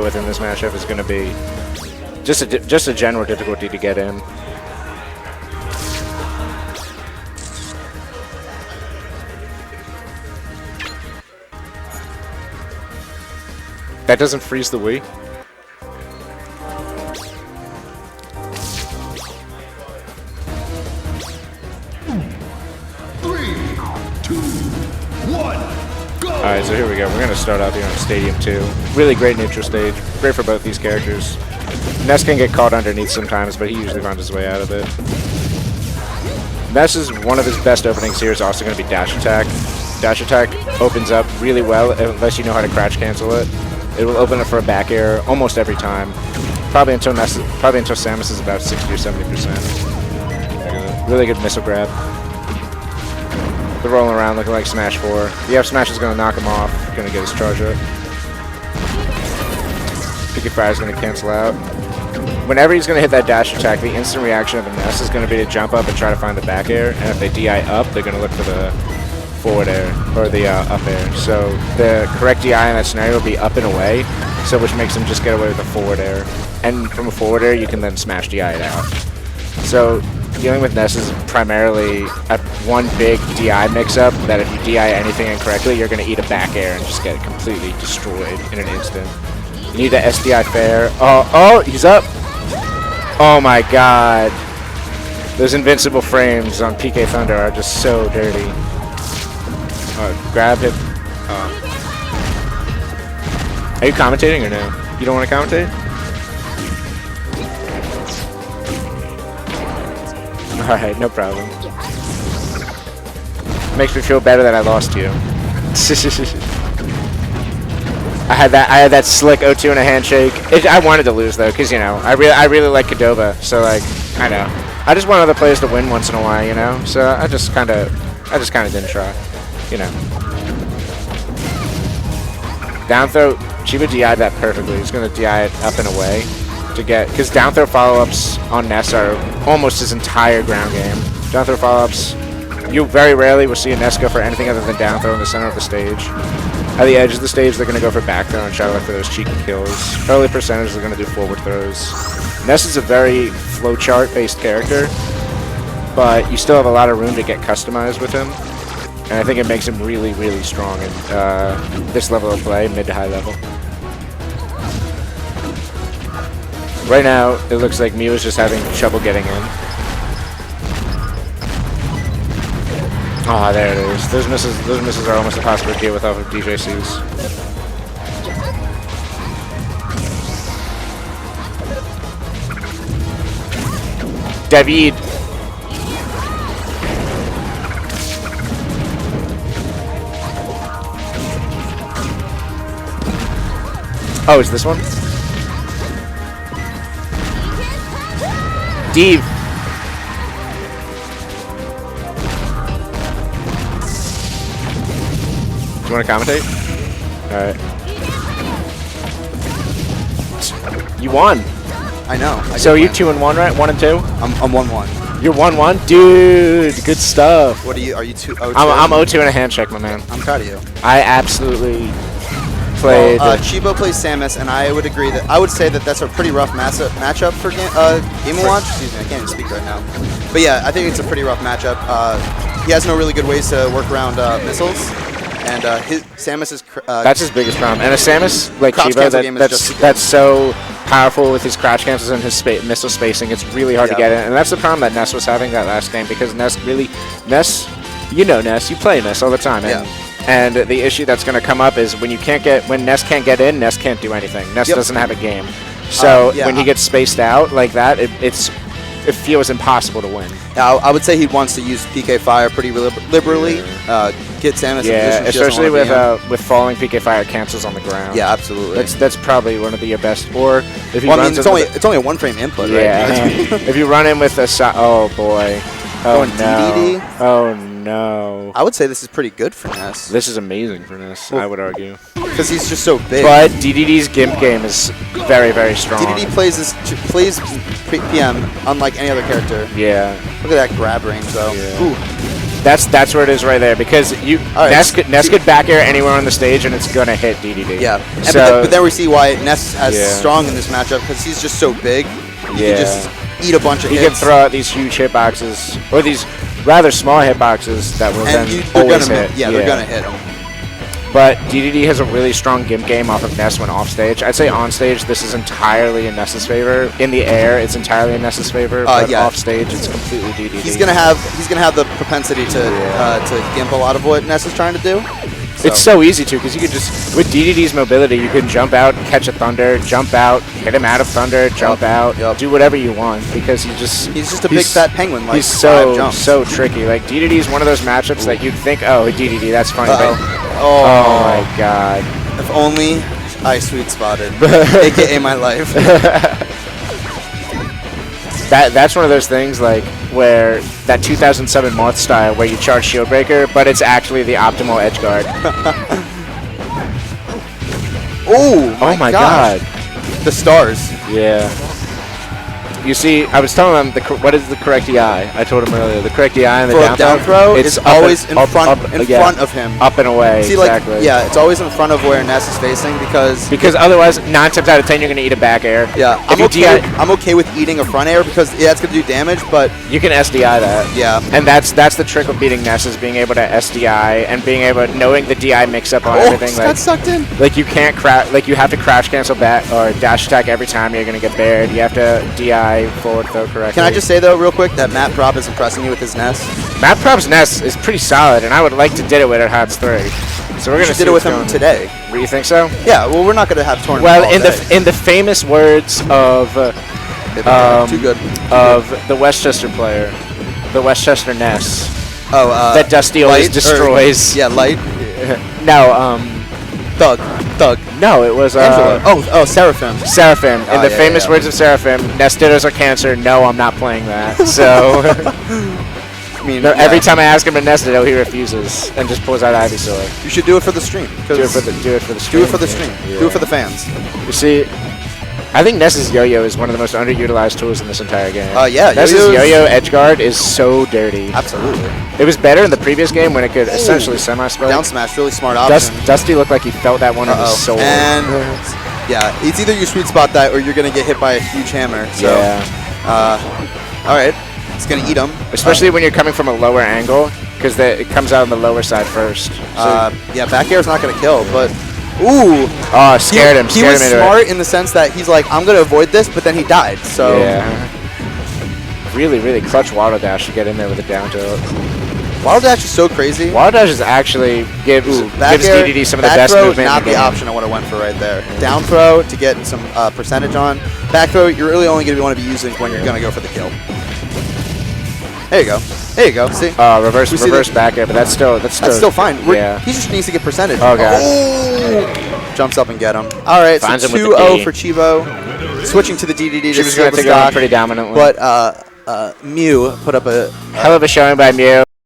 with in this matchup is going to be just a general difficulty to get in. That doesn't freeze the Wii. Alright, so here we go. We're going to start out here on Stadium 2. Really great neutral stage. Great for both these characters. Ness can get caught underneath sometimes, but he usually finds his way out of it. Ness is one of his best openings here is also going to be dash attack. Dash attack opens up really well unless you know how to crouch cancel it. It will open it for a back air almost every time. Probably until Samus is about 60 or 70%. Really good missile grab. They're rolling around looking like Smash 4. The F Smash is going to knock him off. Going to get his charge up. Picky Fire is going to cancel out. Whenever he's going to hit that dash attack, the instant reaction of a Ness is going to be to jump up and try to find the back air. And if they DI up, they're going to look for the forward air, or the up air. So the correct DI in that scenario will be up and away, so which makes him just get away with the forward air. And from a forward air, you can then smash DI it out. So dealing with Ness is primarily one big DI mix-up that if you DI anything incorrectly, you're going to eat a back air and just get completely destroyed in an instant. You need the SDI fair. Oh, he's up. Oh my god. Those invincible frames on PK Thunder are just so dirty. Grab him. Are you commentating or no? You don't want to commentate? Alright, no problem. Makes me feel better that I lost you. I had that slick O2 and a handshake. I wanted to lose though, cause you know I really like Qdoba, so like I know I just want other players to win once in a while, you know. So I just kind of didn't try, you know. Down throw, Chibo DI'd that perfectly. He's gonna DI it up and away to get, cause down throw follow-ups on Ness are almost his entire ground game. Down throw follow-ups, you very rarely will see a Ness go for anything other than down throw in the center of the stage. At the edge of the stage, they're going to go for back throw and try to look for those cheeky kills. Early percentage, they're going to do forward throws. Ness is a very flowchart-based character, but you still have a lot of room to get customized with him. And I think it makes him really, really strong in this level of play, mid to high level. Right now, it looks like Mew is just having trouble getting in. Oh, there it is. Those misses are almost impossible to deal with off of DJCs. David. Oh, is this one? Steve. You want to commentate? Alright. You won. I know. So you're 2-1, right? 1 and 2? I'm 1-1. You're 1-1? Dude, good stuff. What are you? Are you 2-0? I'm 0-2 and a handshake, my man. I'm proud of you. I absolutely played. Well, Chibo plays Samus, and I would agree that I would say that that's a pretty rough matchup for Game & Watch. Excuse me, I can't even speak right now. But yeah, I think it's a pretty rough matchup. He has no really good ways to work around missiles. And Samus is... that's his biggest problem. And a Samus like Chibo that's so powerful with his crouch cancels and his missile spacing, it's really hard to get in. And that's the problem that Ness was having that last game, because Ness, you know Ness, you play Ness all the time. And the issue that's going to come up is when Ness can't get in, Ness can't do anything. Ness doesn't have a game. So when he gets spaced out like that, it feels impossible to win. I would say he wants to use PK Fire pretty liberally. Get Samus in position. Especially with falling PK Fire cancels on the ground. Yeah, absolutely. That's probably one of your best. Or if you it's only a 1-frame input, right? Yeah. If you run in with a oh boy, oh no, DDD. Oh no. I would say this is pretty good for Ness. This is amazing for Ness. I would argue. Because he's just so big. But DDD's gimp game is very, very strong. DDD plays PM unlike any other character. Yeah. Look at that grab range, though. Yeah. Ooh. That's where it is right there, because right, Ness could back air anywhere on the stage and it's gonna hit DDD. Yeah, and So, but then we see why Ness is as Yeah. strong in this matchup, because he's just so big. He Yeah. can just eat a bunch of he hits. can throw out these huge hitboxes, or these rather small hitboxes that will then they're always gonna hit. Yeah, they're gonna hit him. But DDD has a really strong gimp game off of Ness when off stage. I'd say on stage, this is entirely in Ness's favor. In the air, it's entirely in Ness's favor. But yeah. off stage, it's completely DDD. He's gonna have the propensity to gimp a lot of what Ness is trying to do. So. It's so easy to, because you could just, with DDD's mobility, you can jump out, catch a thunder, jump out, hit him out of thunder, jump out, do whatever you want, because he's just a big fat penguin. Like he's so tricky. Like DDD's one of those matchups that you'd think, oh, DDD, that's funny. Oh my god. If only I sweet spotted, aka my life. That's one of those things, like, where that 2007 Moth style where you charge shield breaker, but it's actually the optimal edge guard. Oh my god. The stars. Yeah. You see, I was telling him what is the correct EI. I told him earlier. The correct EI in the down throw it's is always in front of him. Up and away. See, exactly. like, yeah, it's always in front of where Ness is facing, because otherwise 9 times out of 10 you're gonna eat a back air. Yeah, I'm okay with eating a front air, because it's gonna do damage, but you can SDI that. Yeah, and that's the trick of beating Ness, is being able to SDI and being able knowing the DI mix up on everything. Like, got sucked in. Like you can't you have to crash cancel back or dash attack every time you're gonna get bared. You have to DI forward throw correctly. Can I just say though, real quick, that Matt Prop is impressing you with his Ness? Matt Prop's Ness is pretty solid, and I would like to did it with at HOTS 3. So we're gonna did it with him today. You think so? Yeah. Well, we're not gonna have tournament. Well, all in the famous words of too good. The Westchester player, the Westchester Ness. That Dusty always destroys. Light. No, Thug. No, it was Seraphim. Seraphim. In the famous words of Seraphim, Ness dittos are cancer. No, I'm not playing that. So I mean, every time I ask him to Ness ditto, he refuses and just pulls out Ivysaur. You should do it for the stream. Do it for the stream. Do it for the stream. Yeah. Do it for the fans. You see, I think Ness's yo-yo is one of the most underutilized tools in this entire game. Yeah, Ness's yo-yo edge guard is so dirty. Absolutely. It was better in the previous game when it could essentially semi-spell. Down smash, really smart option. Dusty looked like he felt that one in his soul. And yeah, it's either you sweet spot that or you're gonna get hit by a huge hammer. So, all right, it's gonna eat him. Especially when you're coming from a lower angle, because it comes out on the lower side first. So yeah, back air is not gonna kill, but. Ooh! Oh, scared him. He was smart in the sense that he's like, I'm going to avoid this, but then he died, so... Yeah. Really, really clutch Waddle Dash to get in there with a down tilt. Waddle Dash is so crazy. Waddle Dash is actually gives DDD some of the best throw, movement not in the the game. option I would have went for right there. Down throw to get some percentage on. Back throw, you're really only going to want to be using when you're going to go for the kill. There you go. There you go. See? Reverse back air, but that's still fine. Yeah. He just needs to get percentage. Oh, God. Oh! Jumps up and get him. All right, so 2-0 for Chibo. Switching to the DDD. She was going to take it on pretty dominantly. But Mew put up a hell of a showing by Mew.